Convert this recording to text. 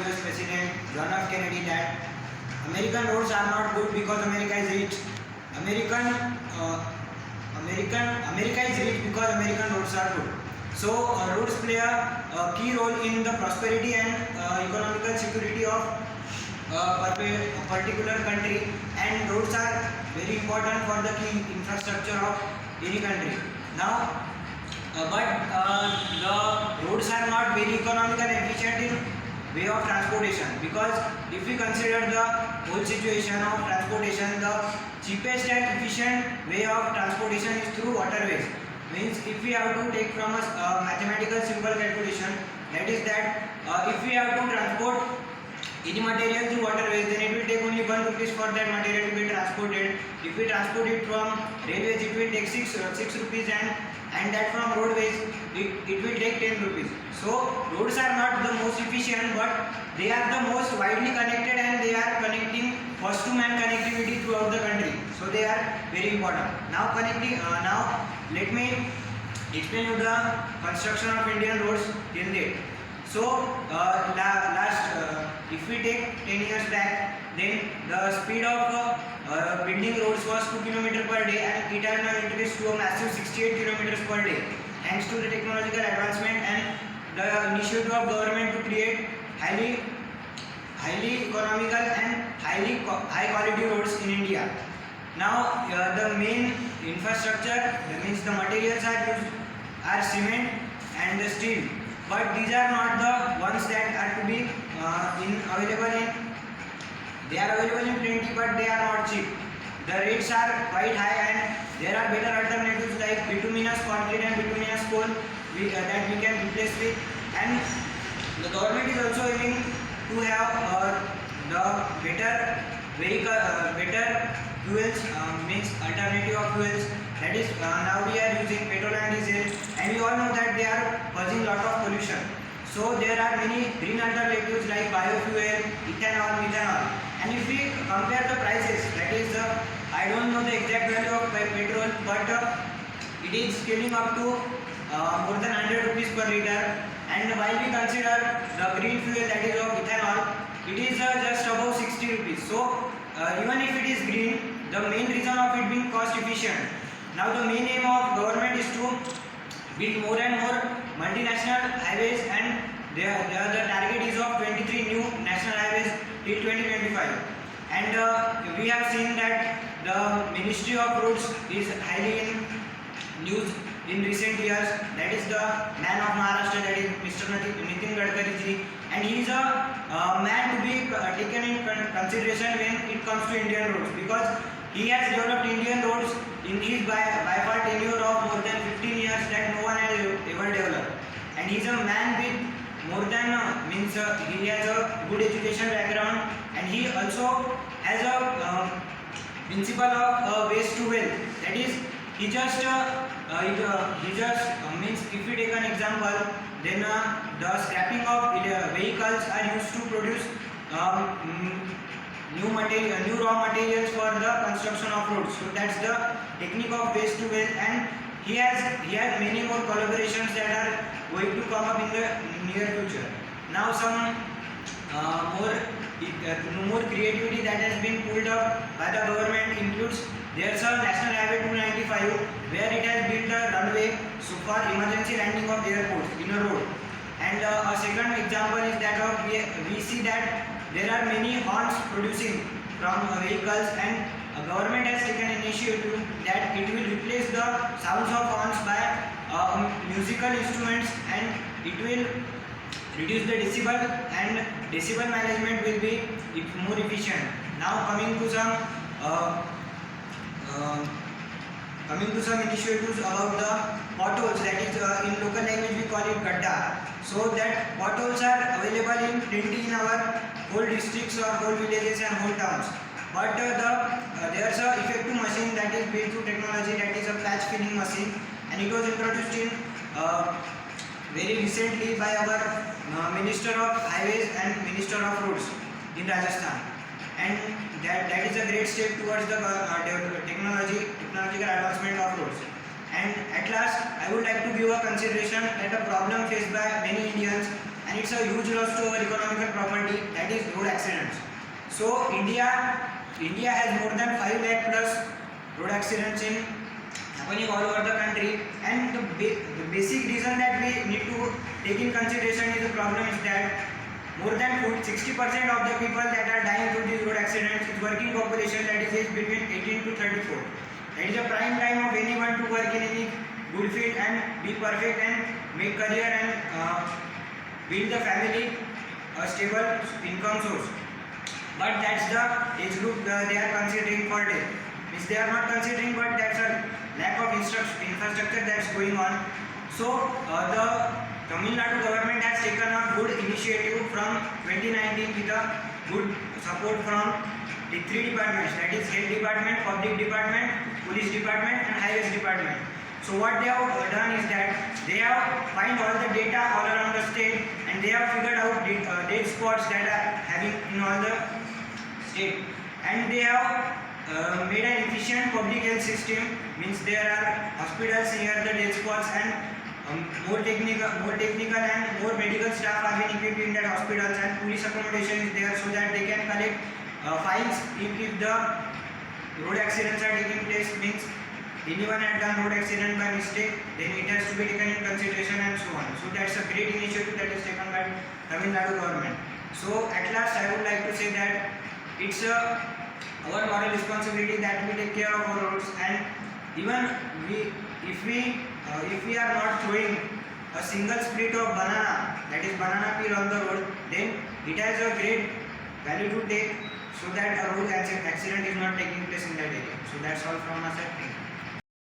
US President John F. Kennedy that American roads are not good because America is rich. America is rich because American roads are good. So roads play a key role in the prosperity and economical security of a particular country, and roads are very important for the key infrastructure of any country. Now, the roads are not very economical and efficient in way of transportation, because if we consider the whole situation of transportation, the cheapest and efficient way of transportation is through waterways. Means if we have to take from a mathematical simple calculation, that is that if we have to transport any material through waterways, then it will take only 1 rupees for that material to be transported. If we transport it from railways, it will take 6 rupees, and that from roadways it will take 10 rupees. So roads are not the most efficient, but they are the most widely connected, and they are connecting first to man connectivity throughout the country. So they are very important. Now let me explain you the construction of Indian roads till date. So if we take 10 years back, then the speed of building roads was 2 km per day, and it has now increased to a massive 68 km per day, thanks to the technological advancement and the initiative of government to create highly economical and high quality roads in India. Now the main infrastructure, that means the materials are cement and the steel, but these are not the ones that are to be they are available in plenty, but they are not cheap. The rates are quite high, and there are better alternatives like bituminous concrete and bituminous coal that we can replace with. And the government is also aiming to have the better fuels, means alternative of fuels. That is, now we are using petrol and diesel, and we all know that they are causing lot of pollution. So there are many green alternatives like biofuel, ethanol, methanol. And if we compare the prices, that is, I don't know the exact value of petrol, but it is scaling up to more than 100 rupees per liter. And while we consider the green fuel, that is of ethanol, it is just above 60 rupees. So even if it is green, the main reason of it being cost efficient. Now the main aim of government is to build more and more multinational highways, and the target is of 23 new national highways till 2025. And we have seen that the Ministry of Roads is highly in news in recent years. That is the man of Maharashtra, that is Mr. Nitin Gadkari ji, and he is a man to be taken in consideration when it comes to Indian roads, because he has developed Indian roads in his by far tenure of more than 15 years that no one has ever developed. And he is a man with more than he has a good education background, and he also has a principle of waste to wealth. That is, he just means, if we take an example, then the scrapping of vehicles are used to produce new raw materials for the construction of roads. So that's the technique of waste to wealth, and he has many more collaborations that are going to come up in the near future. Now some more creativity that has been pulled up by the government includes, there's a National Highway 295 where it has built a runway for emergency landing of airports in a road. And a second example is that we see that there are many horns producing from vehicles, and government has taken initiative that it will replace the sounds of horns by musical instruments, and it will reduce the decibel, and decibel management will be more efficient. Now coming to some initiatives about the potholes, that is in local language we call it gadda. So that potholes are available in plenty in our whole districts or whole villages and whole towns. But there's a effective machine that is built through technology, that is a patch filling machine, and it was introduced in very recently by our Minister of Highways and Minister of Roads in Rajasthan. And that is a great step towards the technological advancement of roads. And at last, I would like to give a consideration that a problem faced by many Indians, and and it's a huge loss to our economical property, that is road accidents. So India has more than 5 lakh plus road accidents happening all over the country, and the basic reason that we need to take in consideration is the problem is that more than 60% of the people that are dying through these road accidents is working population, that is aged between 18 to 34. That is a prime time of anyone to work in any good field and be perfect and make career and build the family a stable income source. But that's the age group they are considering for death. Means they are not considering, but that's a lack of infrastructure that's going on. So the Tamil Nadu government has taken a good initiative from 2019 with a good support from the 3 departments, that is health department, public department, police department and highways department. So what they have done is that they have find all the data all around the state, and they have figured out dead spots that are having in all the state, and they have made an efficient public health system. Means there are hospitals near the dead spots, and more technical and more medical staff are being equipped in that hospitals, and police accommodation is there so that they can collect fines if the road accidents are taking place. Means anyone had done road accident by mistake, then it has to be taken in consideration and so on. So that's a great initiative that is taken by Tamil Nadu government. So at last I would like to say that it's our moral responsibility that we take care of our roads, and even if we are not throwing a single split of banana, that is banana peel on the road, then it has a great value to take so that a road accident is not taking place in that area. So that's all from my side. Thank you.